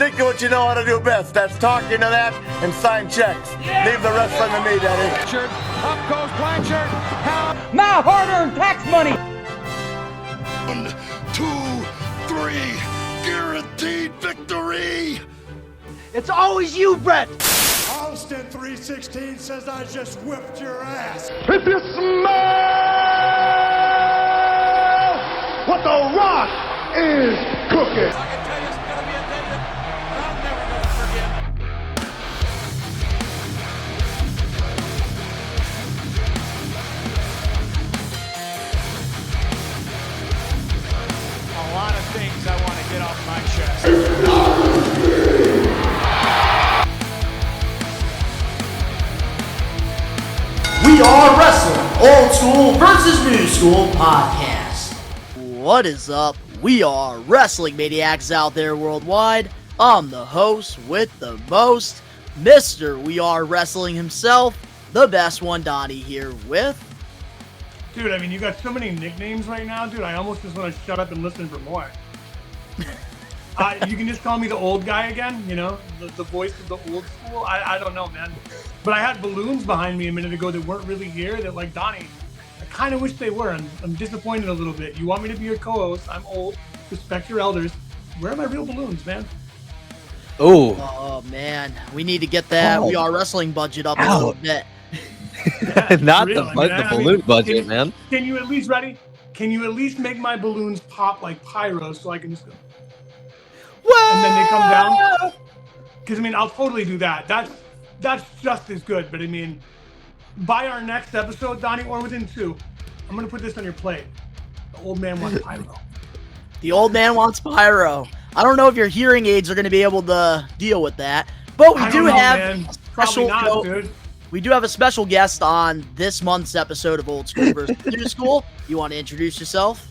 Stick to what you know how to do best. That's talk into that and sign checks. Yeah. Leave the rest on me, Daddy. Up goes Blanchard. My hard-earned tax money. 1, 2, 3, guaranteed victory. It's always you, Brett. Austin 316 says I just whipped your ass. If you smell what the Rock is cooking. I can tell you it's going to be a day that I'm never going to forget. A lot of things I want to get off my chest. We are wrestling old school versus new school podcast. What is up? We are wrestling maniacs out there worldwide. I'm the host with the most, Mr. We Are Wrestling himself, the best one, Donnie, here with. Dude, I mean, you got so many nicknames right now, dude. I almost just want to shut up and listen for more. You can just call me the old guy again, you know, the voice of the old school. I don't know, man. But I had balloons behind me a minute ago that weren't really here that, like, Donnie, I kind of wish they were. I'm disappointed a little bit. You want me to be your co-host. I'm old. Respect your elders. Where are my real balloons, man? Oh, man. We need to get that We Are Wrestling budget up a little bit. Not real, the balloon budget, man. Can you at least, ready? Can you at least make my balloons pop like pyros so I can just go? Whoa! And then they come down? Because, I mean, I'll totally do that. That's just as good. But, I mean, by our next episode, Donnie, or within 2, I'm going to put this on your plate. The old man wants pyro. The old man wants pyro. I don't know if your hearing aids are going to be able to deal with that. But we do have a special dude. We do have a special guest on this month's episode of Old School versus New School. You want to introduce yourself?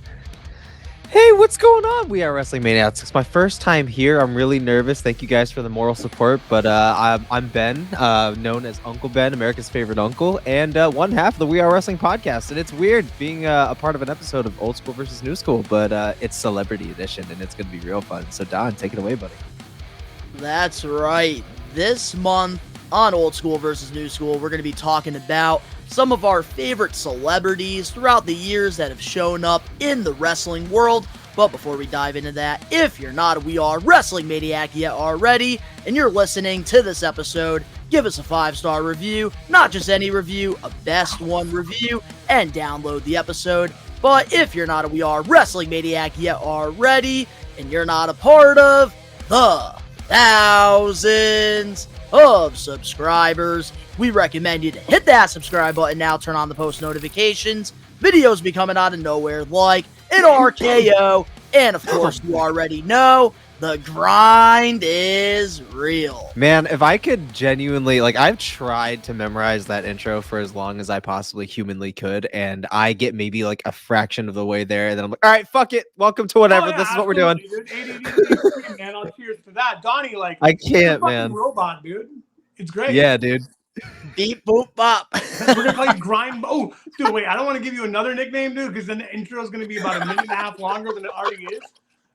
Hey, what's going on? We are Wrestling Maniacs. It's my first time here. I'm really nervous. Thank you guys for the moral support. But I'm Ben, known as Uncle Ben, America's favorite uncle, and one half of the We Are Wrestling podcast. And it's weird being a part of an episode of Old School versus New School, but it's Celebrity Edition, and it's going to be real fun. So, Don, take it away, buddy. That's right. This month on Old School versus New School, we're going to be talking about some of our favorite celebrities throughout the years that have shown up in the wrestling world. But before we dive into that, if you're not a We Are Wrestling Maniac yet already, and you're listening to this episode, give us a 5-star review, not just any review, a best one review, and download the episode. But if you're not a We Are Wrestling Maniac yet already, and you're not a part of the thousands of subscribers, we recommend you to hit that subscribe button now, turn on the post notifications. Videos be coming out of nowhere like an RKO, and of course you already know the grind is real. Man, if I could genuinely, like, I've tried to memorize that intro for as long as I possibly humanly could, and I get maybe like a fraction of the way there, and then I'm like, all right, fuck it, welcome to whatever. This is what we're doing. Dude. Man, I'll cheers to that. Donnie, like, I can't, man. Robot, dude. It's great. Yeah, dude. Beep, boop, bop. We're going to call you Grind. Oh, dude, wait, I don't want to give you another nickname, dude, because then the intro is going to be about a minute and a half longer than it already is.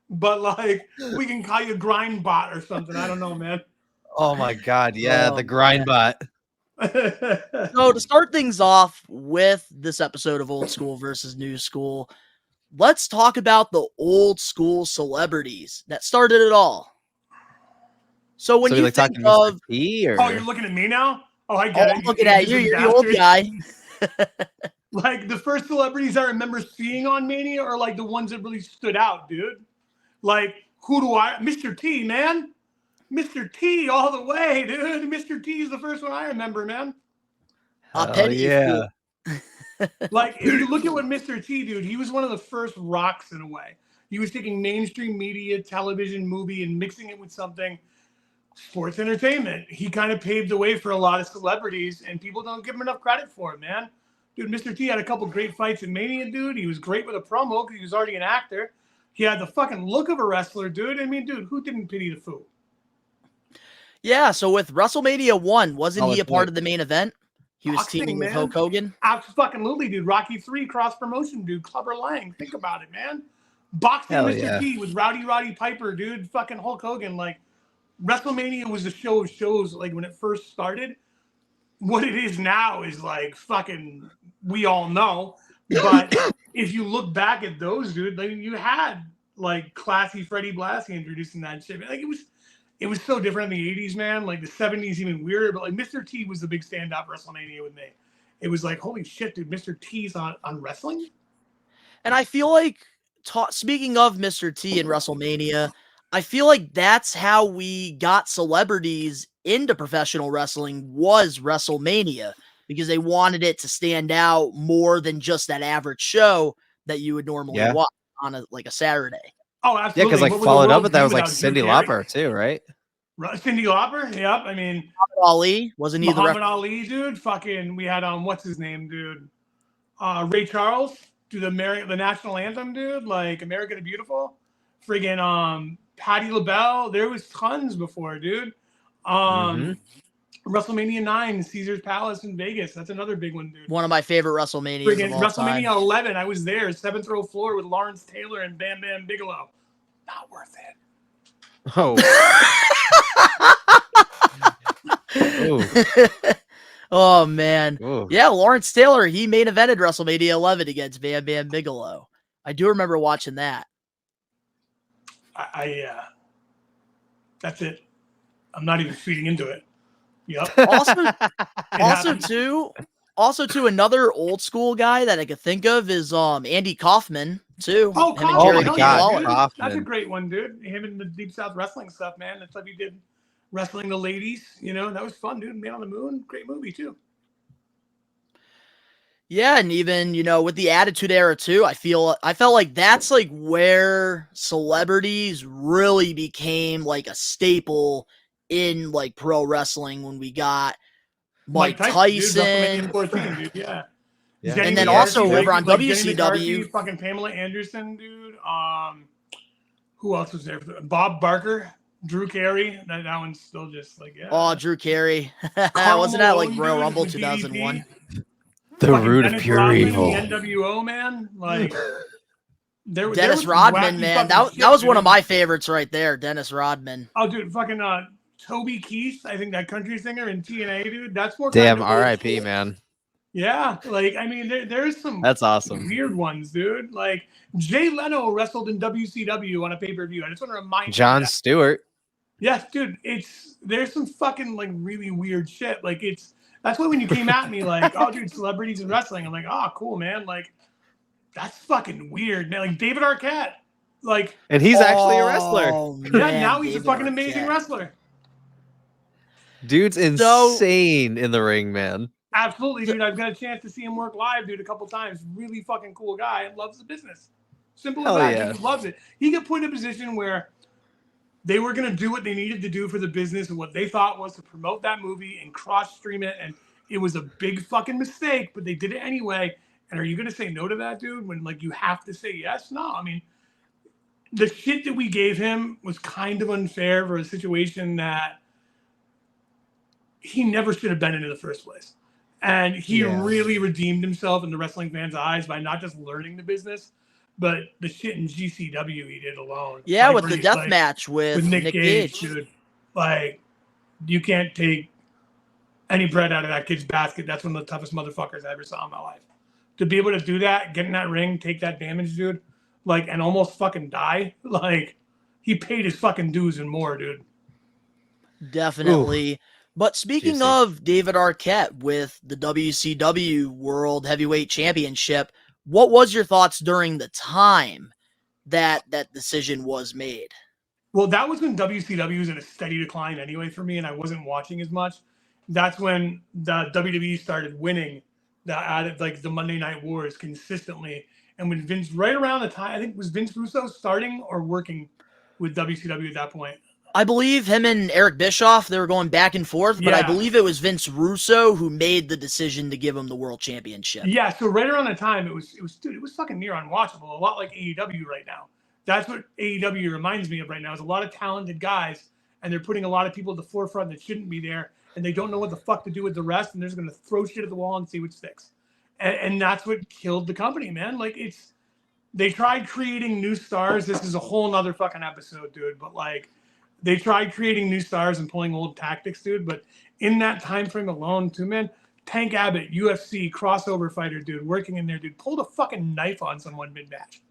But, like, we can call you Grind Bot or something. I don't know, man. Oh, my God. Yeah, the Grind Bot. So, to start things off with this episode of Old School versus New School, let's talk about the old school celebrities that started it all. So, when you think of... P, or... Oh, you're looking at me now? Oh, I get it. I'm looking at you. You're the old guy. Like, the first celebrities I remember seeing on Mania are, like, the ones that really stood out, dude. Like, who do I... Mr. T, man. Mr. T all the way, dude. Mr. T is the first one I remember, man. Yeah. Like, if you look at what Mr. T, dude, he was one of the first rocks in a way. He was taking mainstream media, television, movie, and mixing it with something sports entertainment. He kind of paved the way for a lot of celebrities, and people don't give him enough credit for it, man. Dude, Mr. T had a couple great fights in Mania, dude. He was great with a promo because he was already an actor. He had the fucking look of a wrestler, dude. I mean, dude, who didn't pity the fool? Yeah, so with WrestleMania 1, wasn't he a part of the main event? He was teaming with Hulk Hogan? Absolutely, dude. Rocky 3 cross promotion, dude. Clubber Lang. Think about it, man. Boxing Mr. T with Rowdy Roddy Piper, dude. Fucking Hulk Hogan. Like, WrestleMania was the show of shows. Like when it first started, what it is now is like fucking. We all know, but if you look back at those, dude, like you had like classy Freddie Blassie introducing that shit. Like it was so different in the 80s, man. Like the 70s, even weirder. But like Mr. T was the big standout WrestleMania with me. It was like, holy shit, dude, Mr. T's on wrestling. And I feel like, speaking of Mr. T and WrestleMania, I feel like that's how we got celebrities into professional wrestling was WrestleMania, because they wanted it to stand out more than just that average show that you would normally watch on a Saturday. Oh, absolutely. Yeah, because like followed up with that was like Cyndi Lauper too, right? Cyndi Lauper, yep. I mean, Muhammad Ali, wasn't he Muhammad Ali, dude? Fucking, we had what's his name, dude? Ray Charles do the national anthem, dude. Like America the Beautiful. Friggin' Patti LaBelle. There was tons before, dude. WrestleMania 9, Caesar's Palace in Vegas. That's another big one, dude. One of my favorite WrestleManias Friggin' of all WrestleMania time. 11, I was there, 7th row floor with Lawrence Taylor and Bam Bam Bigelow. Not worth it. Oh. Oh man. Ooh. Yeah, Lawrence Taylor, he main evented WrestleMania 11 against Bam Bam Bigelow. I do remember watching that. That's it. I'm not even feeding into it. Yep. Also too, another old school guy that I could think of is Andy Kaufman too. Oh, Him and Kaufman. Jerry Oh, King yeah, Lawler. dude. Kaufman. That's a great one, dude. Him and the Deep South Wrestling stuff, man. That's like he did wrestling the ladies. You know, that was fun, dude. Man on the Moon, great movie too. Yeah, and even, with the Attitude Era too, I felt like that's like where celebrities really became like a staple in like pro wrestling, when we got Mike Tyson. Dude, 14, dude, yeah. Yeah. And then also over on WCW, McCarthy, fucking Pamela Anderson, dude. Who else was there? Bob Barker, Drew Carey. That one's still just like, yeah. Oh, Drew Carey. Wasn't that like Royal Rumble 2001? The root of pure evil. The NWO, man. Like Dennis Rodman, man. That was one of my favorites right there. Dennis Rodman. Oh, dude, fucking Toby Keith. I think that country singer in TNA, dude. That's more. Damn, R.I.P. man. Yeah, like I mean, there's some. That's awesome. Weird ones, dude. Like Jay Leno wrestled in WCW on a pay-per-view. I just want to remind Jon you. Stewart. Yes, dude. There's some fucking like really weird shit. Like that's why when you came at me like, oh, dude, celebrities in wrestling, I'm like, oh, cool, man. Like, that's fucking weird, man. Like David Arquette, like, and he's actually a wrestler. Yeah, now he's a fucking amazing wrestler. Dude's insane in the ring, man. Absolutely, dude. I've got a chance to see him work live, dude, a couple times. Really fucking cool guy and loves the business. Simple as that. Yeah. He loves it. He got put in a position where they were going to do what they needed to do for the business, and what they thought was to promote that movie and cross-stream it, and it was a big fucking mistake, but they did it anyway. And are you going to say no to that, dude, when, like, you have to say yes? No, I mean, the shit that we gave him was kind of unfair for a situation that he never should have been in the first place. And he really redeemed himself in the wrestling fans' eyes by not just learning the business, but the shit in GCW he did alone. Yeah, like, with the death match with Nick Gage. Dude. Like, you can't take any bread out of that kid's basket. That's one of the toughest motherfuckers I ever saw in my life. To be able to do that, get in that ring, take that damage, dude, like, and almost fucking die, like, he paid his fucking dues and more, dude. Definitely. Ooh. But speaking of David Arquette with the WCW World Heavyweight Championship, what was your thoughts during the time that decision was made? Well, that was when WCW was in a steady decline anyway for me, and I wasn't watching as much. That's when the WWE started winning the Monday Night Wars consistently. And when Vince, right around the time, I think, was Vince Russo starting or working with WCW at that point? I believe him and Eric Bischoff, they were going back and forth, but I believe it was Vince Russo who made the decision to give him the world championship. Yeah, so right around the time, it was fucking near unwatchable, a lot like AEW right now. That's what AEW reminds me of right now, is a lot of talented guys, and they're putting a lot of people at the forefront that shouldn't be there, and they don't know what the fuck to do with the rest, and they're just going to throw shit at the wall and see what sticks. And that's what killed the company, man. Like, they tried creating new stars. This is a whole nother fucking episode, dude, but like, They tried creating new stars and pulling old tactics, dude. But in that time frame alone, too, man, Tank Abbott, UFC crossover fighter, dude, working in there, dude, pulled a fucking knife on someone mid-match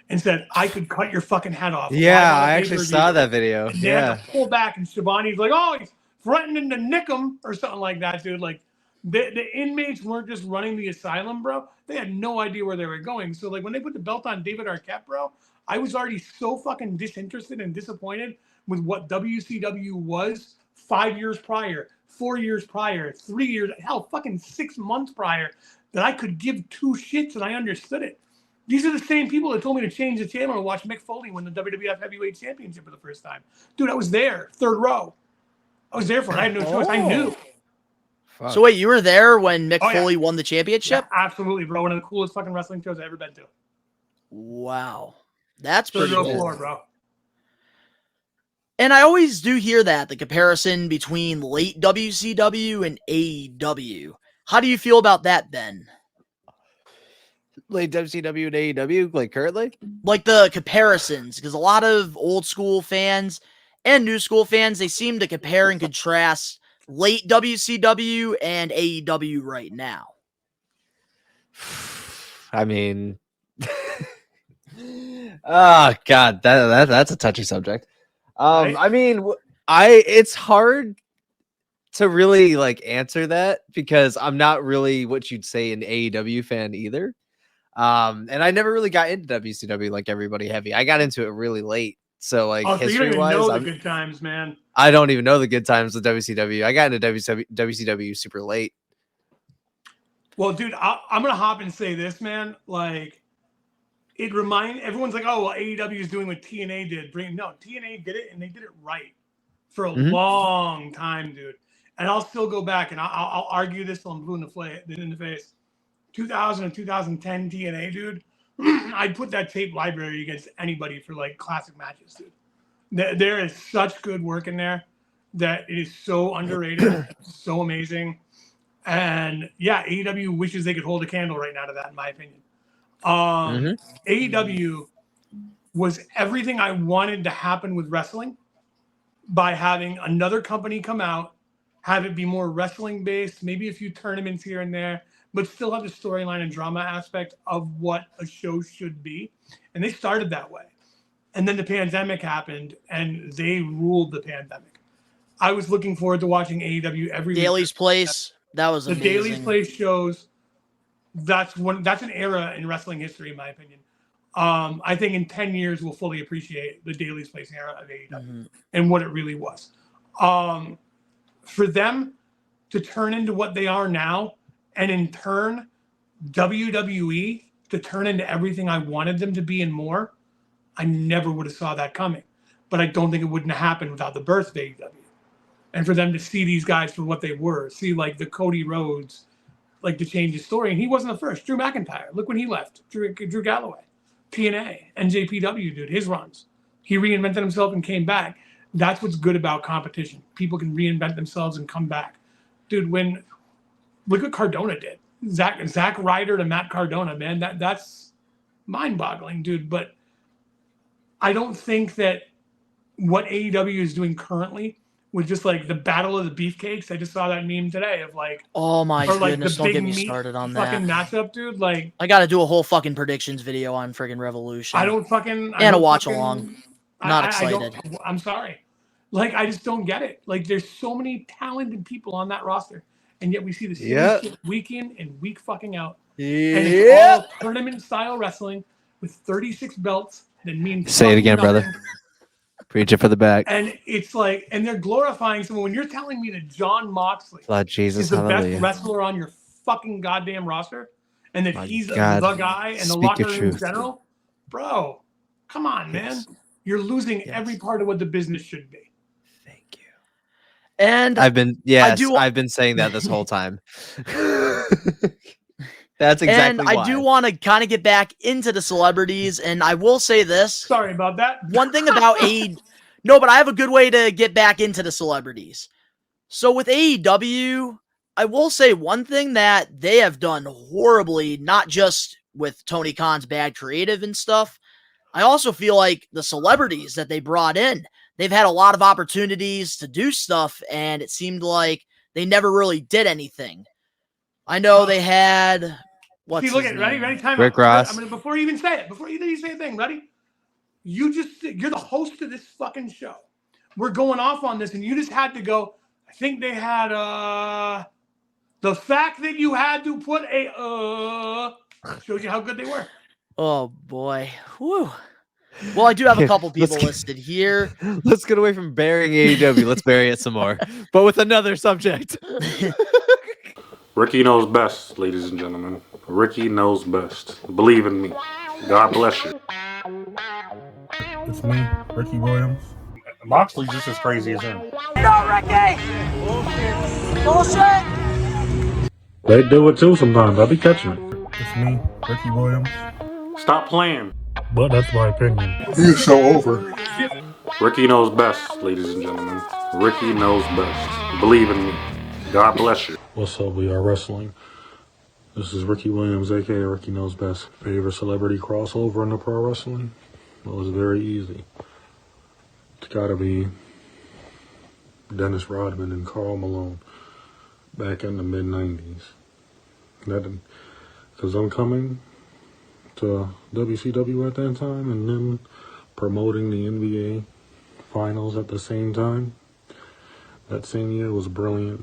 and said, "I could cut your fucking head off." Yeah, I actually saw that video. And they had to pull back, and Shabani's like, "Oh, he's threatening to nick him," or something like that, dude. Like, the inmates weren't just running the asylum, bro. They had no idea where they were going. So, like, when they put the belt on David Arquette, bro, I was already so fucking disinterested and disappointed with what WCW was 5 years prior, 4 years prior, 3 years, hell, fucking 6 months prior, that I could give two shits and I understood it. These are the same people that told me to change the channel and watch Mick Foley win the WWF Heavyweight Championship for the first time. Dude, I was there, third row. I was there for it. I had no choice. I knew. Fuck. So wait, you were there when Mick Foley won the championship? Yeah, absolutely, bro. One of the coolest fucking wrestling shows I've ever been to. Wow. That's third pretty row cool. floor, bro. And I always do hear that, the comparison between late WCW and AEW. How do you feel about that, Ben? Late WCW and AEW, like currently? Like the comparisons, because a lot of old school fans and new school fans, they seem to compare and contrast late WCW and AEW right now. I mean, oh God, that's a touchy subject. Right? I mean, it's hard to really like answer that because I'm not really what you'd say an AEW fan either. And I never really got into WCW like everybody heavy. I got into it really late. So like So you don't even history-wise, know the good times, man. I don't even know the good times of WCW. I got into WCW super late. Well, dude, I'm gonna hop and say this, man. Like, everyone's like, "Oh, well, AEW is doing what TNA did." TNA did it, and they did it right for a long time, dude. And I'll still go back and I'll argue this till I'm blue in the face. 2000 and 2010 TNA, dude. I'd put that tape library against anybody for like classic matches, dude. There is such good work in there that it is so underrated, so amazing. And yeah, AEW wishes they could hold a candle right now to that, in my opinion. AEW was everything I wanted to happen with wrestling by having another company come out, have it be more wrestling based, maybe a few tournaments here and there, but still have the storyline and drama aspect of what a show should be. And they started that way. And then the pandemic happened and they ruled the pandemic. I was looking forward to watching AEW every week. Daily's Place. That was amazing. The Daily's Place shows. That's an era in wrestling history, in my opinion. I think in 10 years we'll fully appreciate the Daily's Place era of AEW and what it really was. For them to turn into what they are now, and in turn, WWE to turn into everything I wanted them to be and more, I never would have saw that coming. But I don't think it wouldn't have happened without the birth of AEW. And for them to see these guys for what they were, see like the Cody Rhodes, like to change his story. And he wasn't the first. Drew McIntyre, look when he left. Drew Galloway, TNA, NJPW, dude, his runs. He reinvented himself and came back. That's what's good about competition. People can reinvent themselves and come back. Dude, look what Cardona did. Zack Ryder to Matt Cardona, man. That's mind-boggling, dude. But I don't think that what AEW is doing currently with just like the battle of the beefcakes. I just saw that meme today of like, oh my goodness, the don't get me started on that fucking matchup, dude. Like, I got to do a whole fucking predictions video on friggin' Revolution. And a watch along. Not excited. I'm sorry. Like, I just don't get it. Like, there's so many talented people on that roster, and yet we see the same shit week in and week fucking out. And it's all tournament style wrestling with 36 belts that means say it again, nothing. brother. Preach it for the back. And it's like, and they're glorifying someone. When you're telling me that John Moxley Jesus, is the best wrestler on your fucking goddamn roster, and that he's the guy and the locker room in general, bro, come on, man. You're losing every part of what the business should be. Thank you. And I've been saying that this whole time. That's exactly and why. I do want to kind of get back into the celebrities, and I will say this. Sorry about that. One thing about no, but I have a good way to get back into the celebrities. So with AEW, I will say one thing that they have done horribly, not just with Tony Khan's bad creative and stuff. I also feel like the celebrities that they brought in, they've had a lot of opportunities to do stuff, and it seemed like they never really did anything. I know they had See, look at ready, time Rick out. Ross. I mean, before you even say it, before you even say a thing, ready? You're the host of this fucking show. We're going off on this, and you just had to go. I think they had the fact that you had to put a shows you how good they were. Oh boy. Whew. Well, I do have a couple people listed here. Let's get away from burying AEW. Let's bury it some more, but with another subject. Ricky knows best, ladies and gentlemen. Ricky knows best. Believe in me. God bless you. It's me, Ricky Williams. Moxley's just as crazy as him. No, Ricky! Bullshit! They do it too sometimes. I'll be catching it. It's me, Ricky Williams. Stop playing. But that's my opinion. You're so over. Ricky knows best, ladies and gentlemen. Ricky knows best. Believe in me. God bless you. What's up, We Are Wrestling? This is Ricky Williams, aka Ricky Knows Best. Favorite celebrity crossover in the pro wrestling? Well, it's very easy. It's gotta be Dennis Rodman and Karl Malone back in the mid-90s. Because I'm coming to WCW at that time and then promoting the NBA finals at the same time. That same year was brilliant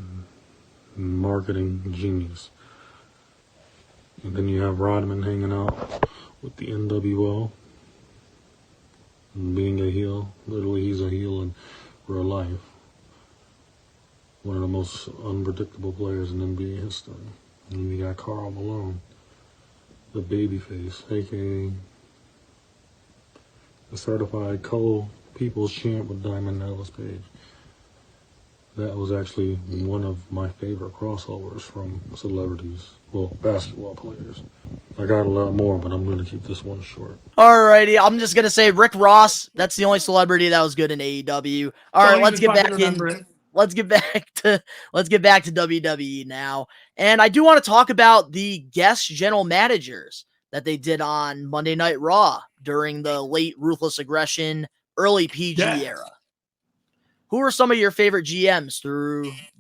marketing genius. And then you have Rodman hanging out with the NWO and being a heel. Literally, he's a heel in real life. One of the most unpredictable players in NBA history. And you got Karl Malone, the babyface, aka the certified co-people's champ with Diamond Dallas Page. That was actually one of my favorite crossovers from celebrities, well, basketball players. I got a lot more, but I'm going to keep this one short. Alrighty, I'm just gonna say Rick Ross. That's the only celebrity that was good in AEW. All right, let's get back in. Let's get back to WWE now. And I do want to talk about the guest general managers that they did on Monday Night Raw during the late Ruthless Aggression, early PG era. Who are some of your favorite GMs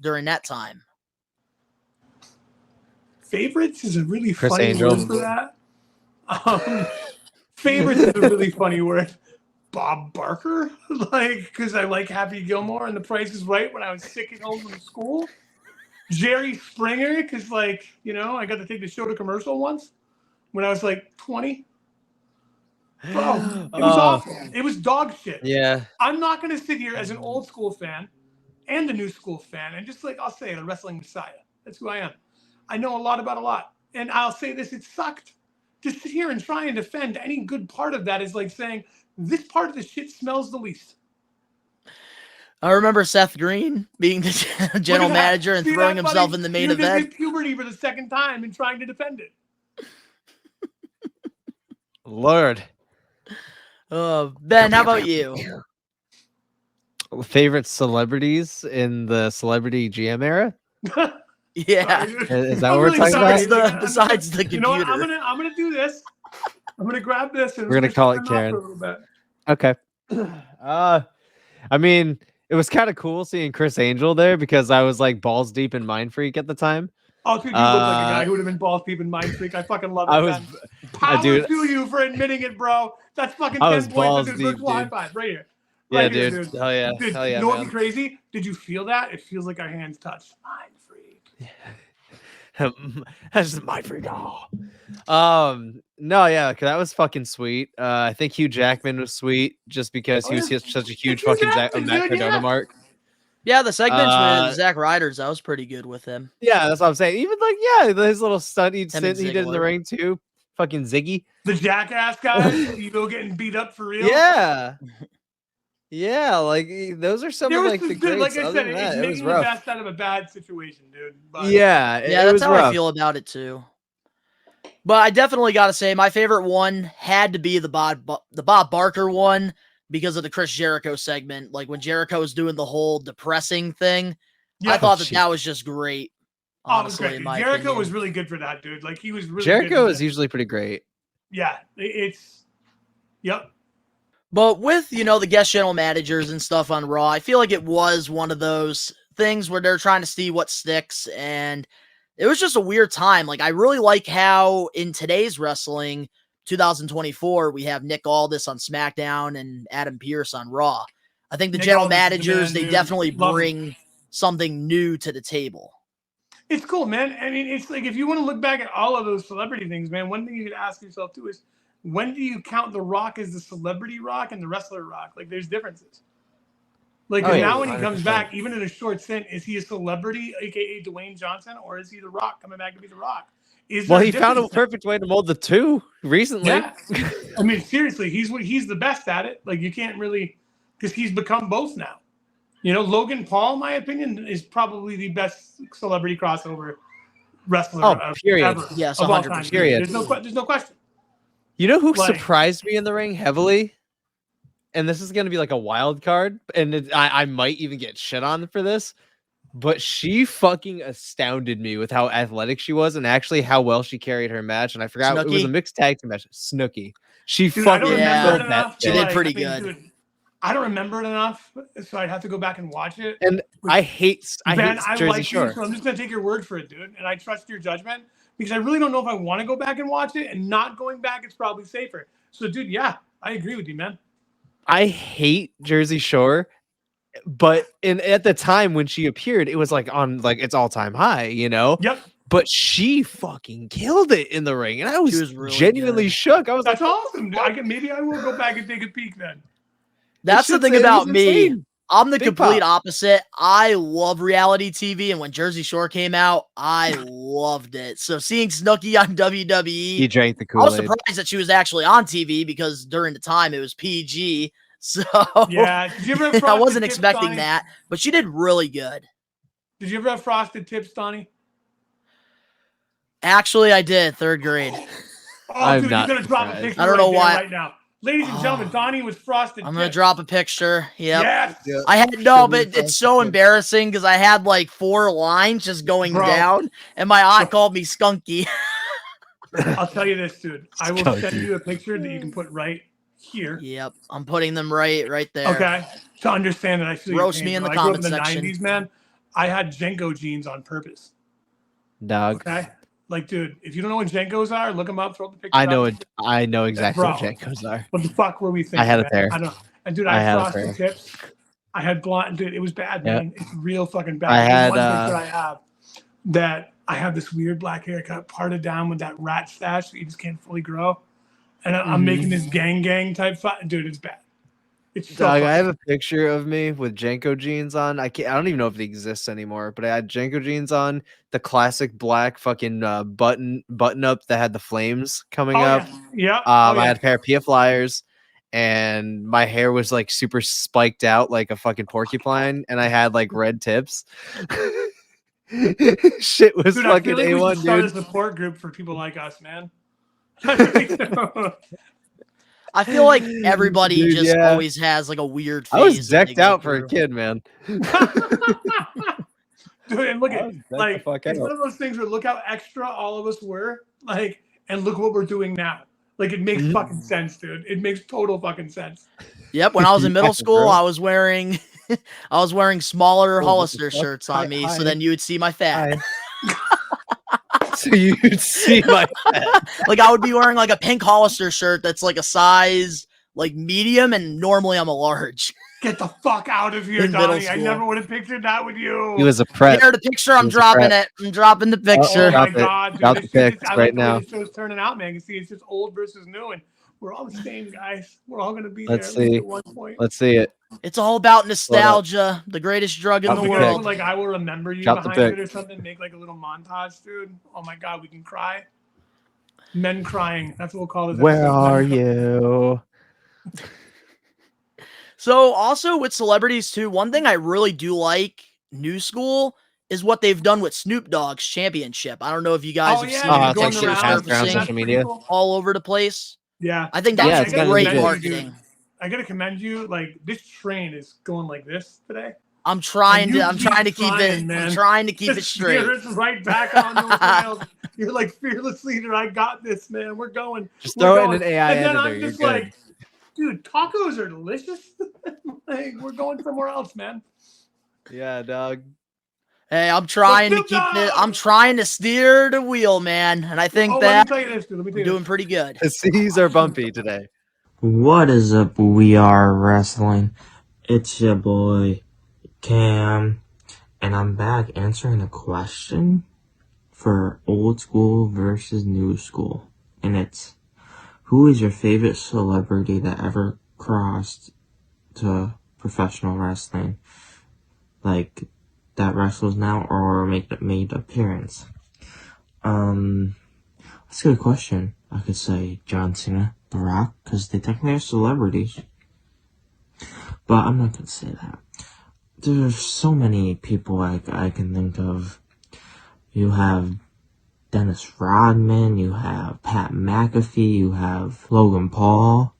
during that time? Favorites is a really Chris funny Angel. word for that. Favorites is a really funny word. Bob Barker, because I like Happy Gilmore and The Price is Right when I was sick at home from school. Jerry Springer, because I got to take the show to commercial once when I was 20. Bro, it was awful. It was dog shit. Yeah. I'm not going to sit here as an old school fan and a new school fan and just I'll say it, a wrestling messiah. That's who I am. I know a lot about a lot. And I'll say this, it sucked. To sit here and try and defend any good part of that is like saying, this part of the shit smells the least. I remember Seth Green being the general manager and throwing himself in the main event. You just did puberty for the second time and trying to defend it. Lord. Ben, how about you? Favorite celebrities in the celebrity GM era? Yeah. Is that what we're talking about? Besides the computer. You know what? I'm gonna do this. I'm gonna grab this and we're gonna call it Karen. Okay. I mean, it was kind of cool seeing Chris Angel there because I was balls deep in Mind Freak at the time. Oh, dude, you look like a guy who would have been balls deep in Mind Freak. I fucking love it. Power to you for admitting it, bro. That's fucking 10 points in virtual high five right here. Yeah, dude. Hell yeah. Dude, Hell yeah, you know what's crazy? Did you feel that? It feels like our hands touched. Mind Freak. That's just Mind Freak. No, yeah, that was fucking sweet. I think Hugh Jackman was sweet just because he was such a huge fucking Matt Cardona mark. Yeah, the segments with Zack Ryder's, that was pretty good with him. Yeah, that's what I'm saying. Even his little stunt he did in the ring too. Fucking Ziggy. The jackass guy, getting beat up for real. Yeah. Yeah, those are some of the greats. Like I said, it's making the best out of a bad situation, dude. But, yeah, that's how I feel about it too. But I definitely got to say, my favorite one had to be the Bob Barker one because of the Chris Jericho segment. When Jericho was doing the whole depressing thing, I thought that was just great. Honestly, it was great. Jericho was really good for that, dude. He was really Jericho good is usually pretty great. Yeah, yep. But with, the guest channel managers and stuff on Raw, I feel like it was one of those things where they're trying to see what sticks, and it was just a weird time. Like, I really like how in today's wrestling, 2024, we have Nick Aldis on SmackDown and Adam Pearce on Raw. I think the Nick general Aldis is the managers, man, they dude. definitely Love bring something new to the table. It's cool, man. I mean, it's like if you want to look back at all of those celebrity things, man, one thing you could ask yourself too is, when do you count The Rock as the celebrity Rock and the wrestler Rock? Like, there's differences. Like, now when he comes 100%. back, even in a short stint, is he a celebrity, aka Dwayne Johnson, or is he The Rock coming back to be The Rock? Well, he found a perfect way to mold the two recently. Yeah. I mean, seriously, he's the best at it. Like, you can't really, because he's become both now. Logan Paul, in my opinion, is probably the best celebrity crossover wrestler period. ever. Yes, of all 100%. time. Period. There's no question. You know who Like- surprised me in the ring heavily? And this is going to be like a wild card, and I might even get shit on for this, but she fucking astounded me with how athletic she was and actually how well she carried her match. And I forgot it was a Snooki? mixed tag team match. Snooki. She Dude, I don't fucking remember killed it that enough. She shit. did pretty good. Dude, I don't remember it enough, so I'd have to go back and watch it. And I hate Ben, Jersey like Shore. you, so I'm just gonna take your word for it, dude. And I trust your judgment because I really don't know if I want to go back and watch it. And not going back, it's probably safer. So, dude, yeah, I agree with you, man. I hate Jersey Shore, but at the time when she appeared, it was like on it's all time high, Yep. But she fucking killed it in the ring, and I was really genuinely good. shook. I was That's like, awesome, dude. Maybe I will go back and take a peek then. That's the shit's- thing it about was me. insane. I'm the Big complete pop. opposite. I love reality TV, and when Jersey Shore came out, I loved it. So seeing Snooki on WWE, He drank the I was Kool-Aid. surprised that she was actually on TV because during the time it was PG. So Yeah. Did you ever have I frosted wasn't tips, expecting Donnie? that, but she did really good. Did you ever have frosted tips, Donnie? Actually, I did, 3rd grade. Oh, I'm dude, not you're gonna drop a surprised. picture I don't know right there why- right now. Ladies and gentlemen, Donnie was frosted I'm gonna tips. drop a picture. Yep. Yes. I had but it's so embarrassing because I had like 4 lines just going Bro. down, and my aunt called me skunky. I'll tell you this, dude. I will Skunky. send you a picture that you can put right here. Yep, I'm putting them right there. Okay. To understand that I feel your Roast pain, me in bro. the I grew up comment in the section. 90s, man. I had Jenko jeans on purpose. Dog. Okay. Like, dude, if you don't know what Jenkos are, look them up, throw the picture I know up. it. I know exactly Bro. what Jankos are. What the fuck were we thinking? I had a man? pair. I don't know. And dude, I I had a had frosted pair. tips. I had blonde. Dude, it was bad, Yeah. man. It's real fucking bad. I There's had, one picture I have that I have this weird black haircut parted down with that rat stash that you just can't fully grow. And I'm making this gang type fight. Dude, it's bad. It's so Dog, I fucking- have a picture of me with Janko jeans on. I don't even know if it exists anymore, but I had Janko jeans on, the classic black fucking button up that had the flames coming Oh, up. yeah. I had a pair of PF flyers, and my hair was like super spiked out like a fucking porcupine, and I had like red tips. Shit was Dude, I fucking feel like we should A1, start dude. a support group for people like us, man. I feel like everybody Dude, just yeah. always has like a weird phase. I was that they decked go out for a through. kid, man. Dude, and look I at was decked the like fuck it's out. one of those things where look how extra all of us were, like, and look what we're doing now. Like, it makes fucking sense, dude. It makes total fucking sense. Yep, when I was in middle Yeah, school, bro. I was wearing smaller Oh, what the Hollister fuck? shirts on me, Hi. so then you would see my fat. So you'd see my Like I would be wearing like a pink Hollister shirt that's like a size like medium, and normally I'm a large. Get the fuck out of here, In middle Donnie. I school. never would have pictured that with you. He was a prep. Here, the picture, I'm was a dropping prep. it. I'm dropping the picture. Oh my Drop it. god, dude. Drop This the shit pics is- I right like the way now. the show's turning out, man. You see, it's just old versus new, and we're all the same, guys. We're all gonna be Let's there at least see. at one point. Let's see it. It's all about nostalgia, the greatest drug in I'm the thinking, world. like, I will remember you Drop the behind pic. it or something. Make like a little montage, dude. Oh my god, we can cry. Men crying. That's what we'll call this. Where episode, are Men you? So also with celebrities too, one thing I really do like New School is what they've done with Snoop Dogg's championship. I don't know if you guys Oh, have yeah, seen Oh, it. it's like That shit shit was passed around surfacing social media. all over the place. Yeah. I think Donnie, that's it's kinda great legit. marketing. Dude, I gotta commend you. Like, this train is going like this today. I'm trying And you to. I'm keep trying to keep trying, it. man. I'm trying to keep The it straight. spirit's right back on those rails. You're like fearless leader. I got this, man. We're going. Just We're throw it in going. an AI and then editor. I'm You're just good. like, dude, tacos are delicious. Like, we're going somewhere else, man. Yeah, dog. Hey, I'm trying to keep it. I'm trying to steer the wheel, man, and I think that Let me tell you this, dude. Let me tell I'm you doing this. pretty good. The seas are bumpy today. What is up, We Are Wrestling? It's your boy, Cam, and I'm back answering a question for old school versus new school. And it's, who is your favorite celebrity that ever crossed to professional wrestling? Like, that wrestles now or made appearance? That's a good question. I could say John Cena, The Rock, because they technically are celebrities. But I'm not gonna say that. There's so many people I can think of. You have Dennis Rodman, you have Pat McAfee, you have Logan Paul.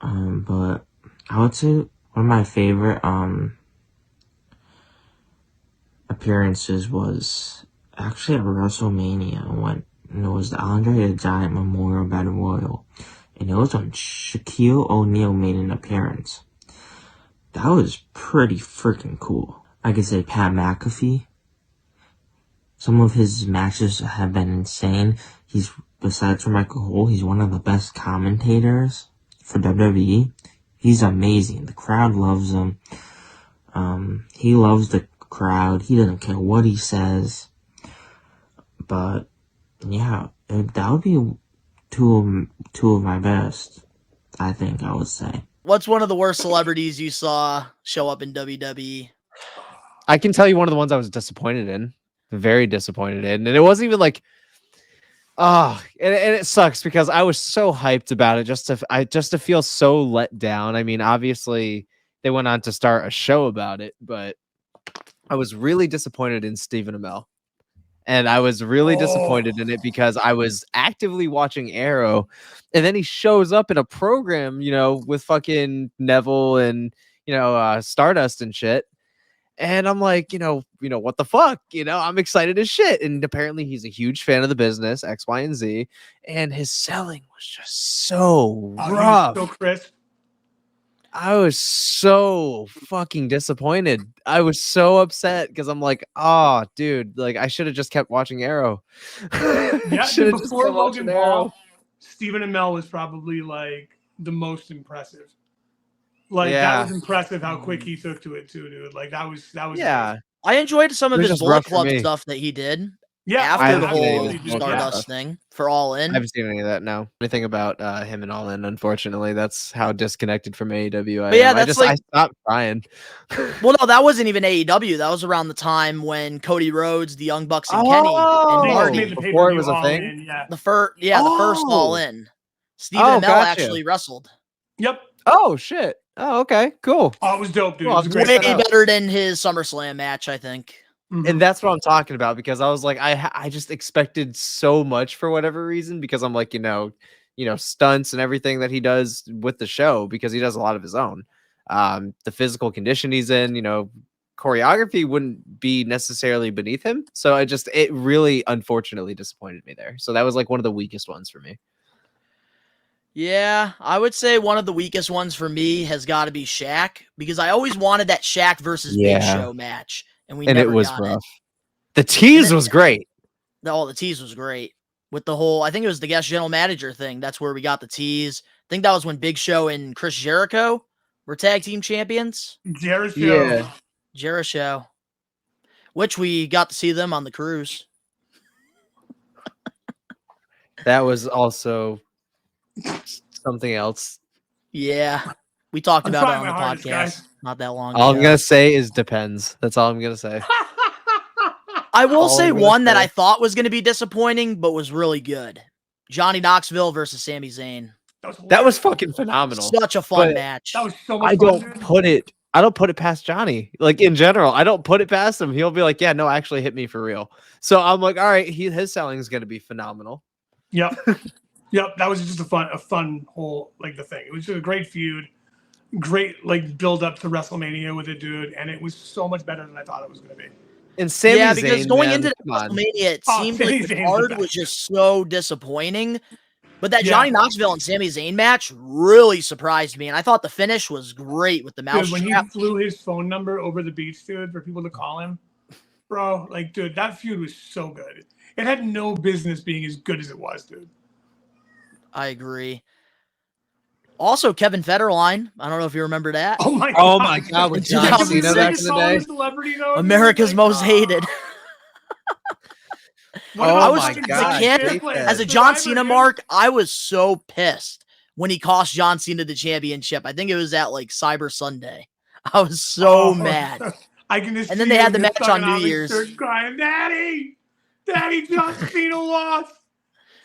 But I would say one of my favorite appearances was actually at WrestleMania when it was the Andre the Giant Memorial Battle Royal, and it was when Shaquille O'Neal made an appearance. That was pretty freaking cool. I could say Pat McAfee. Some of his matches have been insane. Besides for Michael Cole, he's one of the best commentators for WWE. He's amazing. The crowd loves him. He loves the crowd. He doesn't care what he says. But yeah, that would be two of my best, I think I would say. What's one of the worst celebrities you saw show up in WWE? I can tell you one of the ones I was disappointed in. Very disappointed in. And it wasn't even like, and it sucks because I was so hyped about it just to feel so let down. I mean, obviously they went on to start a show about it, but I was really disappointed in Stephen Amell. And I was really disappointed in it because I was actively watching Arrow, and then he shows up in a program, with fucking Neville and, Stardust and shit. And I'm like, what the fuck? I'm excited as shit. And apparently he's a huge fan of the business, X, Y, and Z. And his selling was just so rough. So crisp. I was so fucking disappointed. I was so upset because I'm like, oh, dude, like I should have just kept watching Arrow. Yeah, before Logan Paul, Stephen Amell was probably like the most impressive. Like that was impressive how quick he took to it too, dude. Like that was yeah. Amazing. I enjoyed some of his Bullet Club stuff that he did. Yeah, after the whole Stardust thing for All In. I haven't seen any of that now. Anything about him and All In, unfortunately. That's how disconnected from AEW I am. I stopped trying. Well, no, that wasn't even AEW. That was around the time when Cody Rhodes, the Young Bucks, and Kenny and Hardy. Before it was a thing? The first All In. Stephen Amell actually wrestled. Yep. Oh, shit. Oh, okay. Cool. Oh, it was dope, dude. Well, it was way better than his SummerSlam match, I think. And that's what I'm talking about, because I was like, I just expected so much for whatever reason, because I'm like, stunts and everything that he does with the show, because he does a lot of his own. The physical condition he's in, choreography wouldn't be necessarily beneath him. So it really unfortunately disappointed me there. So that was like one of the weakest ones for me. Yeah, I would say one of the weakest ones for me has got to be Shaq, because I always wanted that Shaq versus Big Show match. And it was rough. The tease was great. The tease was great. With the whole, I think it was the guest general manager thing. That's where we got the tease. I think that was when Big Show and Chris Jericho were tag team champions. Jericho. Which we got to see them on the cruise. That was also something else. Yeah. We talked about it on the podcast not that long ago. All I'm going to say is depends. That's all I'm going to say. I will say one that I thought was going to be disappointing, but was really good. Johnny Knoxville versus Sami Zayn. That was fucking phenomenal. Such a fun match. That was so much fun. I don't put it past Johnny. Like in general, I don't put it past him. He'll be like, yeah, no, actually hit me for real. So I'm like, all right, his selling is going to be phenomenal. Yep. Yep. That was just a fun whole, like the thing. It was just a great feud. Great build up to WrestleMania with it, dude, and it was so much better than I thought it was going to be. And Sami Zayn, because going into WrestleMania, it seemed like the card was just so disappointing. But that Johnny Knoxville and Sami Zayn match really surprised me, and I thought the finish was great with the mouse Dude, when trap. he flew his phone number over the beach, dude, for people to call him, bro, like, dude, that feud was so good. It had no business being as good as it was, dude. I agree. Also, Kevin Federline. I don't know if you remember that. Oh my god! With John Cena back in the day. America's most hated. Oh my god! As a John Cena mark, I was so pissed when he cost John Cena the championship. I think it was at like Cyber Sunday. I was so mad. I can just and then they had the match on New Year's. Crying, Daddy, John Cena lost.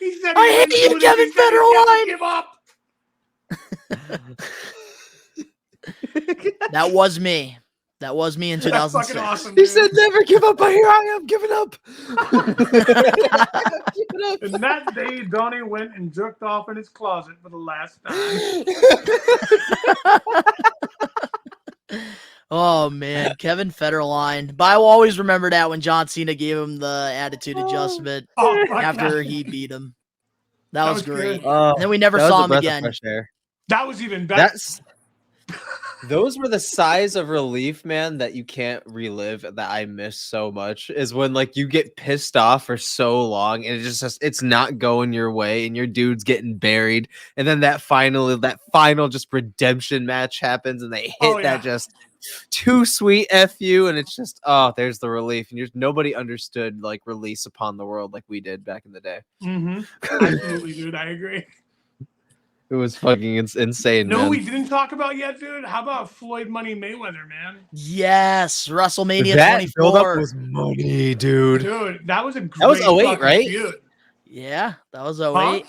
He said, "I hate you, Kevin Federline." Give up. That was me. That was me in 2006. Fucking awesome, he said, "Never give up." But here I am, giving up. And that day, Donnie went and jerked off in his closet for the last time. Oh man, Kevin Federline. But I will always remember that when John Cena gave him the attitude adjustment after he beat him. That was great. And then we never saw him again. That was even better. Those were the sighs of relief, man, that you can't relive, that I miss so much, is when like you get pissed off for so long and it's not going your way and your dude's getting buried, and then that final just redemption match happens and they hit that just too sweet FU, and it's just there's the relief, and nobody understood like release upon the world like we did back in the day. Absolutely, dude. I agree. It was fucking insane. No, man. We didn't talk about yet, dude. How about Floyd Money Mayweather, man? Yes, WrestleMania 24. Build-up was money, dude. Dude, that was a great. That was 08, right? Feud. Yeah, that was 08. Huh?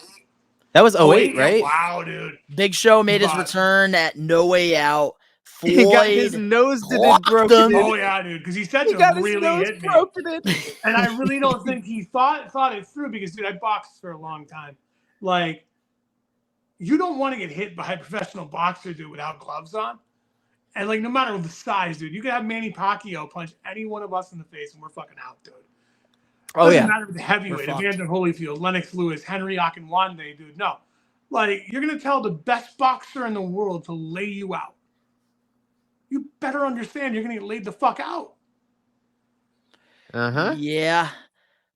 That was 08, right? Wow, dude. Big Show made his return at No Way Out. Floyd he got his nose broken. Oh yeah, dude, because he said he to really hit me, in. And I really don't think he thought it through, because dude, I boxed for a long time. Like, you don't want to get hit by a professional boxer, dude, without gloves on. And like, no matter the size, dude, you could have Manny Pacquiao punch any one of us in the face, and we're fucking out, dude. Doesn't matter if it's heavyweight, Evander Holyfield, Lennox Lewis, Henry Akinwande, dude. No, like, you're gonna tell the best boxer in the world to lay you out. You better understand you're gonna get laid the fuck out. Yeah,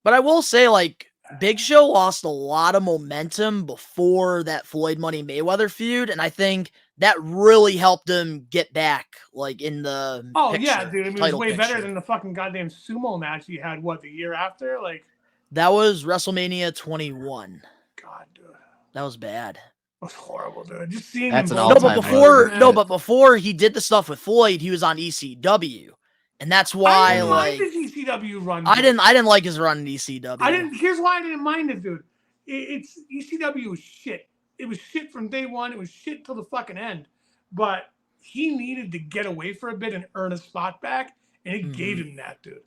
but I will say, like, Big Show lost a lot of momentum before that Floyd Money Mayweather feud, and I think that really helped him get back, like, in the yeah, dude. I mean, it was way better than the fucking goddamn sumo match he had, the year after? Like, that was WrestleMania 21. God, dude. That was bad. That was horrible, dude. Just seeing That's him. But before he did the stuff with Floyd, he was on ECW. And that's why, like, his ECW run. I didn't like his run in ECW. Here's why I didn't mind it, dude. It's ECW was shit. It was shit from day one. It was shit till the fucking end. But he needed to get away for a bit and earn a spot back, and it gave him that, dude.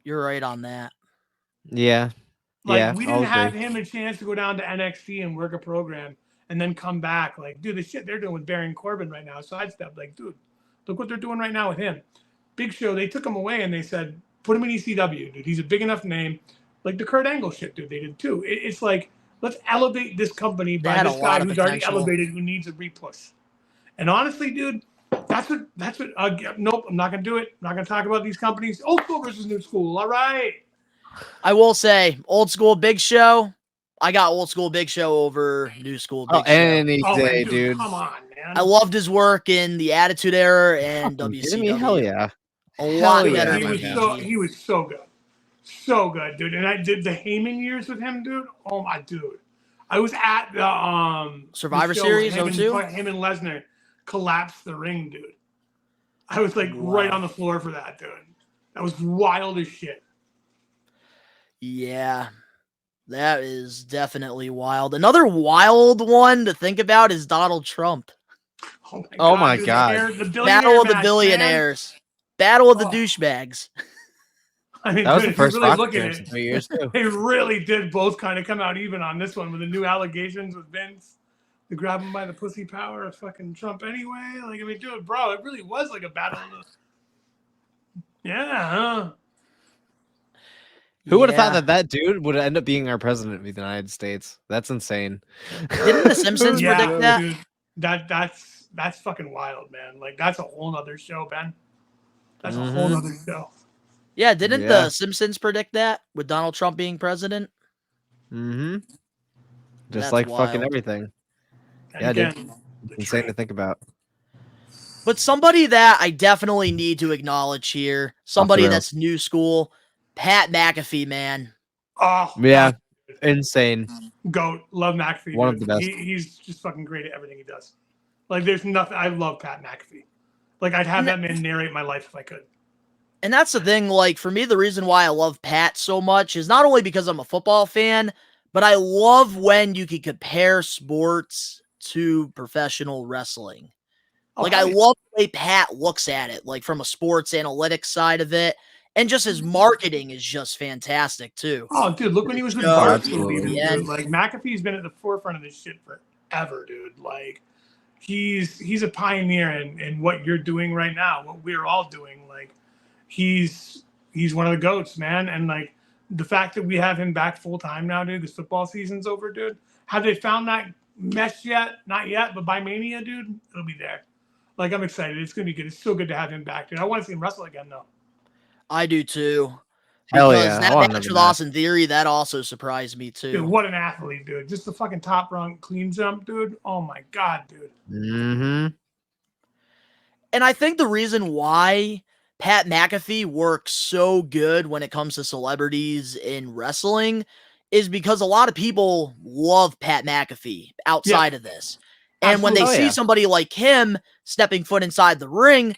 You're right on that. Yeah. Like, we didn't have him a chance to go down to NXT and work a program and then come back. Like, dude, the shit they're doing with Baron Corbin right now, sidestep. Like, dude, look what they're doing right now with him. Big Show, they took him away and they said, put him in ECW, dude. He's a big enough name. Like the Kurt Angle shit, dude, they did too. It's like, let's elevate this company by this guy who's already elevated, who needs a repush. And honestly, dude, that's what. Nope, I'm not gonna do it. I'm not gonna talk about these companies. Old school versus new school. All right. I will say, old school Big Show. I got old school Big Show over new school Big Show. Any day, dude. Come on, man. I loved his work in the Attitude Era and WCW. Hell yeah. A lot better. He was so good. So good, dude. And I did the Heyman years with him, dude. Oh my dude. I was at the Survivor Series 02. Him and Lesnar collapsed the ring, dude. I was like right on the floor for that, dude. That was wild as shit. Yeah. That is definitely wild. Another wild one to think about is Donald Trump. Oh my God. Battle of the Billionaires. Battle of the Douchebags. I mean, that was the first really look in 3 years too. They really did both kind of come out even on this one with the new allegations with Vince. To grab him by the pussy power of fucking Trump anyway. Like, I mean, dude, bro, it really was like a battle of the... Yeah, huh? Who would have thought Yeah. that dude would end up being our president of the United States? That's insane. Didn't The Simpsons predict that? Dude, that's fucking wild, man. Like that's a whole nother show, Ben. That's a whole nother show. Yeah, didn't The Simpsons predict that with Donald Trump being president? Mm-hmm. Just That's like wild. fucking everything. And Yeah, again, dude. Insane to think about. But somebody that I definitely need to acknowledge here, somebody that's new school, Pat McAfee, man. Oh, yeah, insane. GOAT. Love McAfee. One dude. of the best. He's just fucking great at everything he does. Like, there's nothing. I love Pat McAfee. Like, I'd have that man narrate my life if I could. And that's the thing, like, for me, the reason why I love Pat so much is not only because I'm a football fan, but I love when you can compare sports to professional wrestling. Like, I love the way Pat looks at it, like, from a sports analytics side of it. And just his marketing is just fantastic, too. Oh, dude, look when he was with Barstool, dude. Like, McAfee's been at the forefront of this shit forever, dude. Like, he's a pioneer in what you're doing right now, what we're all doing. Like, he's one of the GOATs, man. And, like, the fact that we have him back full-time now, dude, because football season's over, dude. Have they found that mesh yet? Not yet, but by Mania, dude, it'll be there. Like, I'm excited. It's going to be good. It's so good to have him back, dude. I want to see him wrestle again, though. I do, too. Hell because yeah. that match with Austin Theory, that also surprised me, too. Dude, what an athlete, dude. Just the fucking top rung clean jump, dude. Oh, my God, dude. Mm-hmm. And I think the reason why Pat McAfee works so good when it comes to celebrities in wrestling is because a lot of people love Pat McAfee outside of this. And when they see somebody like him stepping foot inside the ring,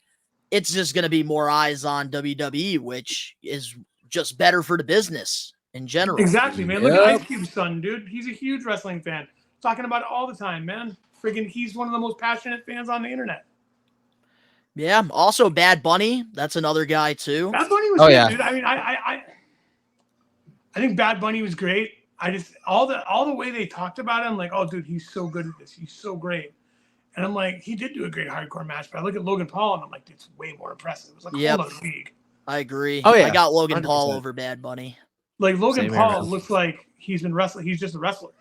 it's just going to be more eyes on WWE, which is just better for the business in general. Exactly, man. Look at Ice Cube's son, dude. He's a huge wrestling fan. Talking about it all the time, man. Friggin' he's one of the most passionate fans on the internet. Yeah. Also, Bad Bunny. That's another guy, too. Bad Bunny was good, dude. I mean, I think Bad Bunny was great. I just all the way they talked about him, like, oh, dude, he's so good at this. He's so great. And I'm like, he did do a great hardcore match, but I look at Logan Paul and I'm like, it's way more impressive. It was like a whole other league. I agree. Oh, yeah. I got Logan 100%. Paul over Bad Bunny. Like, Logan Paul looks like he's been wrestling. He's just a wrestler.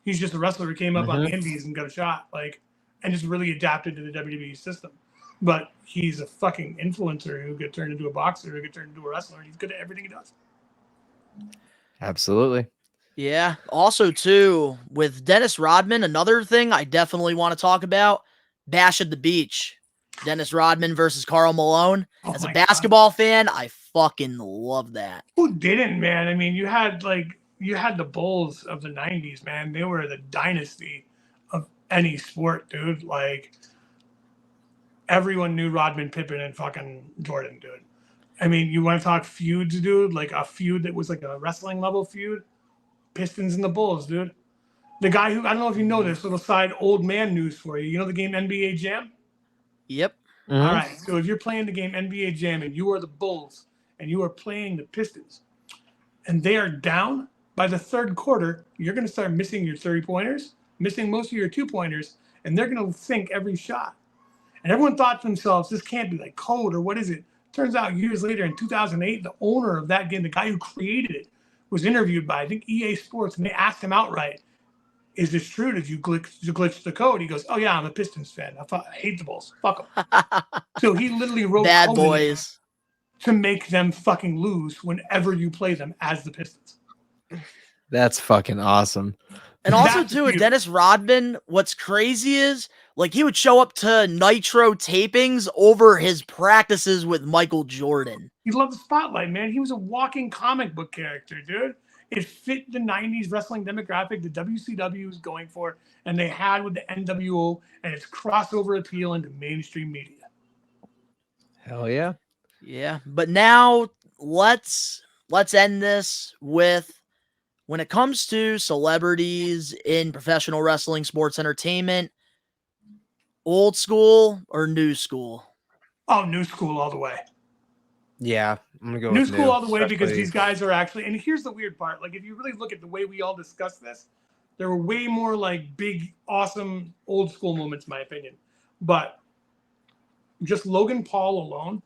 He's just a wrestler who came up on the indies and got a shot, like, and just really adapted to the WWE system. But he's a fucking influencer who could turn into a boxer, who could turn into a wrestler. He's good at everything he does. Absolutely. Yeah. Also, too, with Dennis Rodman, another thing I definitely want to talk about, Bash at the Beach. Dennis Rodman versus Karl Malone. As a basketball fan, I fucking love that. Who didn't, man? I mean, you had the Bulls of the 90s, man. They were the dynasty of any sport, dude. Like, everyone knew Rodman, Pippen, and fucking Jordan, dude. I mean, you want to talk feuds, dude? Like a feud that was like a wrestling level feud? Pistons and the Bulls, dude. The guy who, I don't know if you know this, little side old man news for you. You know the game NBA Jam? Yep. All right. So if you're playing the game NBA Jam and you are the Bulls and you are playing the Pistons and they are down by the third quarter, you're going to start missing your 30-pointers, missing most of your 2-pointers, and they're going to sink every shot. And everyone thought to themselves, this can't be like code or what is it? Turns out years later in 2008, the owner of that game, the guy who created it, was interviewed by, I think, EA Sports, and they asked him outright, is this true? Did you glitch the code? He goes, oh, yeah, I'm a Pistons fan. I hate the Bulls. Fuck them. So he literally wrote Bad Boys to make them fucking lose whenever you play them as the Pistons. That's fucking awesome. And also, too, with Dennis Rodman, what's crazy is, like, he would show up to Nitro tapings over his practices with Michael Jordan. He loved the spotlight, man. He was a walking comic book character, dude. It fit the 90s wrestling demographic that WCW was going for, and they had with the NWO and its crossover appeal into mainstream media. Hell yeah. Yeah. But now let's end this with, when it comes to celebrities in professional wrestling, sports entertainment, old school or new school? Oh, new school all the way. Yeah, I'm gonna go new with school all the way because especially- these guys are actually. And here's the weird part: like, if you really look at the way we all discuss this, there were way more like big, awesome old school moments, in my opinion. But just Logan Paul alone,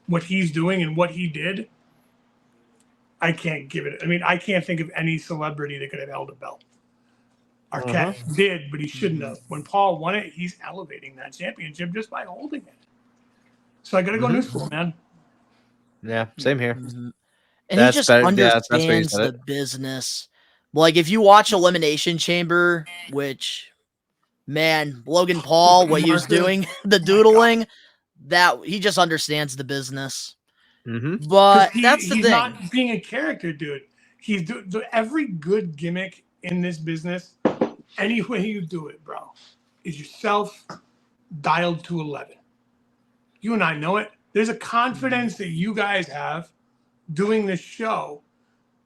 what he's doing and what he did, I can't give it. I mean, I can't think of any celebrity that could have held a belt. Arquette did, but he shouldn't have. When Paul won it, he's elevating that championship just by holding it. So I got to go new school, man. Yeah, same here. And That's he just better. Yeah, that's where you understands said the it. business. Like, if you watch Elimination Chamber, which, man, Logan Paul, what he was doing, the doodling, that he just understands the business. But that's the he's thing. not being a character, dude. He's every good gimmick in this business, any way you do it, bro, is yourself dialed to 11. You and I know it. There's a confidence that you guys have doing this show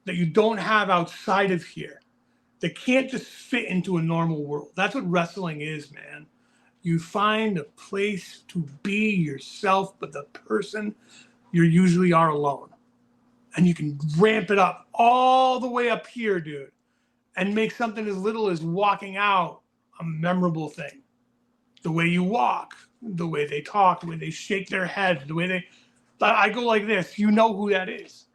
that you don't have outside of here, that can't just fit into a normal world. That's what wrestling is, man. You find a place to be yourself, but the person you usually are alone. And you can ramp it up all the way up here, dude, and make something as little as walking out a memorable thing. The way you walk, the way they talk, the way they shake their head, the way they... I go like this. You know who that is.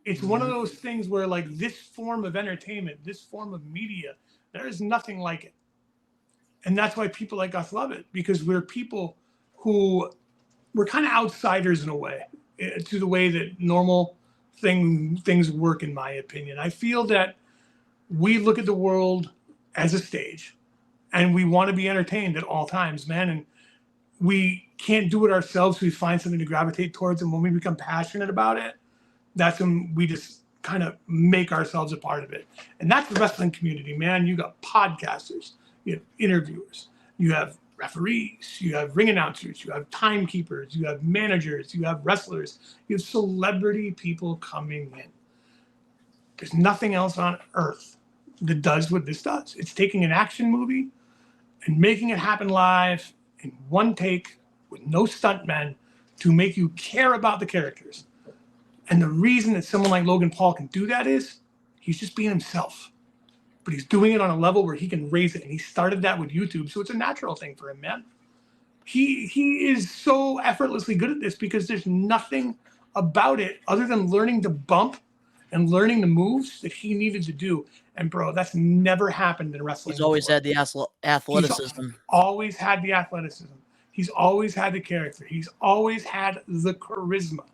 It's one of those things where, like, this form of entertainment, this form of media, there is nothing like it. And that's why people like us love it, because we're people who... we're kind of outsiders in a way to the way that normal things work, in my opinion. I feel that we look at the world as a stage and we want to be entertained at all times, man. And we can't do it ourselves. We find something to gravitate towards. And when we become passionate about it, that's when we just kind of make ourselves a part of it. And that's the wrestling community, man. You got podcasters, you have interviewers, you have referees, you have ring announcers, you have timekeepers, you have managers, you have wrestlers, you have celebrity people coming in. There's nothing else on earth that does what this does. It's taking an action movie and making it happen live in one take with no stuntmen to make you care about the characters. And the reason that someone like Logan Paul can do that is he's just being himself. But he's doing it on a level where he can raise it. And he started that with YouTube. So it's a natural thing for him, man. He is so effortlessly good at this because there's nothing about it other than learning to bump and learning the moves that he needed to do. And, bro, that's never happened in wrestling. He's always had the athleticism. He's always had the athleticism. He's always had the character. He's always had the charisma.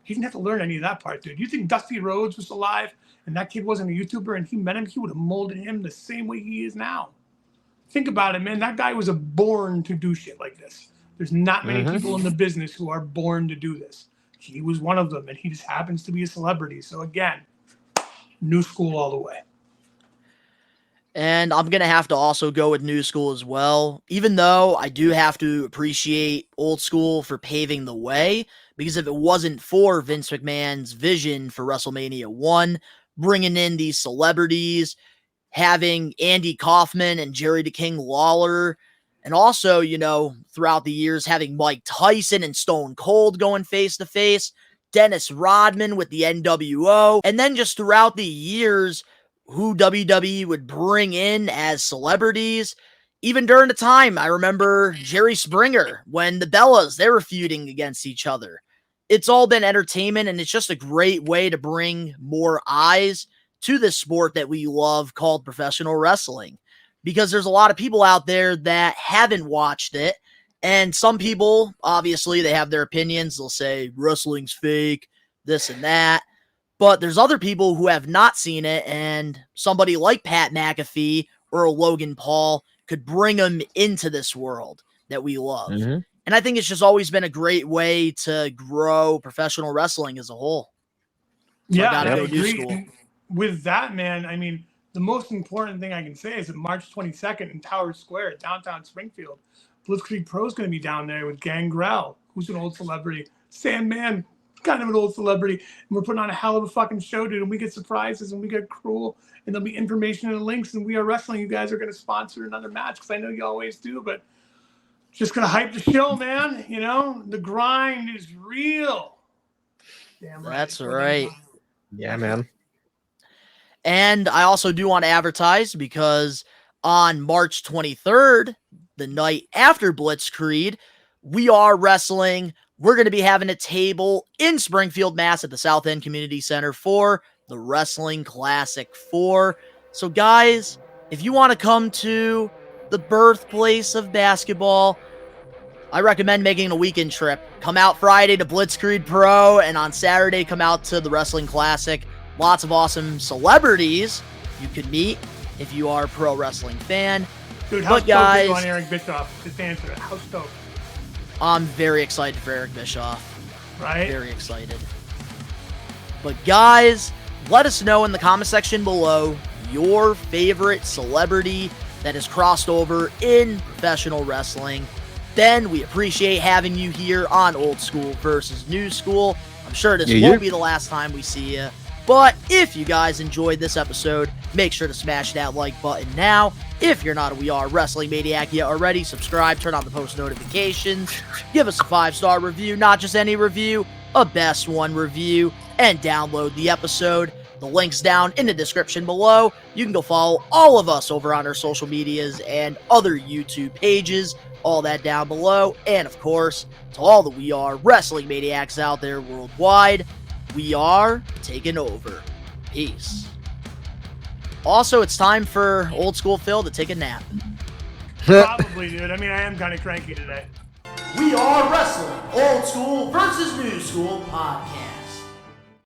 He didn't have to learn any of that part, dude. You think Dusty Rhodes was alive and that kid wasn't a YouTuber and he met him, he would have molded him the same way he is now. Think about it, man. That guy was born to do shit like this. There's not many people in the business who are born to do this. He was one of them, and he just happens to be a celebrity. So, again, new school all the way. And I'm going to have to also go with new school as well, even though I do have to appreciate old school for paving the way, because if it wasn't for Vince McMahon's vision for WrestleMania 1, bringing in these celebrities, having Andy Kaufman and Jerry the King Lawler, and also, you know, throughout the years, having Mike Tyson and Stone Cold going face-to-face, Dennis Rodman with the NWO, and then just throughout the years, who WWE would bring in as celebrities. Even during the time, I remember Jerry Springer, when the Bellas, they were feuding against each other. It's all been entertainment, and it's just a great way to bring more eyes to this sport that we love called professional wrestling. Because there's a lot of people out there that haven't watched it, and some people, obviously, they have their opinions. They'll say wrestling's fake, this and that. But there's other people who have not seen it, and somebody like Pat McAfee or Logan Paul could bring them into this world that we love. And I think it's just always been a great way to grow professional wrestling as a whole. So Yeah, I gotta I go new agree. school. With that, man, I mean, the most important thing I can say is that March 22nd in Tower Square, downtown Springfield, Blitzkrieg Pro is going to be down there with Gangrel, who's an old celebrity. Sandman, kind of an old celebrity. And we're putting on a hell of a fucking show, dude. And we get surprises and we get cruel. And there'll be information and links. And We Are Wrestling, you guys are going to sponsor another match because I know you always do. But just going to hype the show, man. You know, the grind is real. Damn right. That's right. Yeah, man. And I also do want to advertise because on March 23rd, the night after Blitzkrieg, We Are Wrestling we're going to be having a table in Springfield, Mass. At the South End Community Center for the Wrestling Classic 4. So guys, if you want to come to the birthplace of basketball, I recommend making a weekend trip. Come out Friday to Blitzkrieg Pro, and on Saturday, come out to the Wrestling Classic. Lots of awesome celebrities you could meet if you are a pro wrestling fan. Dude, how stoked are you on Eric Bischoff? Just answer it. How stoked? I'm very excited for Eric Bischoff. Right? Very excited. But guys, let us know in the comment section below your favorite celebrity that has crossed over in professional wrestling. Ben, we appreciate having you here on Old School versus New School. I'm sure this won't be the last time we see you. But if you guys enjoyed this episode, make sure to smash that like button now. If you're not a We Are Wrestling Maniac yet already, subscribe, turn on the post notifications, give us a 5-star review, not just any review, a best one review, and download the episode. The link's down in the description below. You can go follow all of us over on our social medias and other YouTube pages. All that down below. And of course, to all the We Are Wrestling Maniacs out there worldwide, we are taking over. Peace. Also, it's time for Old School Phil to take a nap. Probably, dude. I mean, I am kind of cranky today. We Are Wrestling Old School versus New School podcast.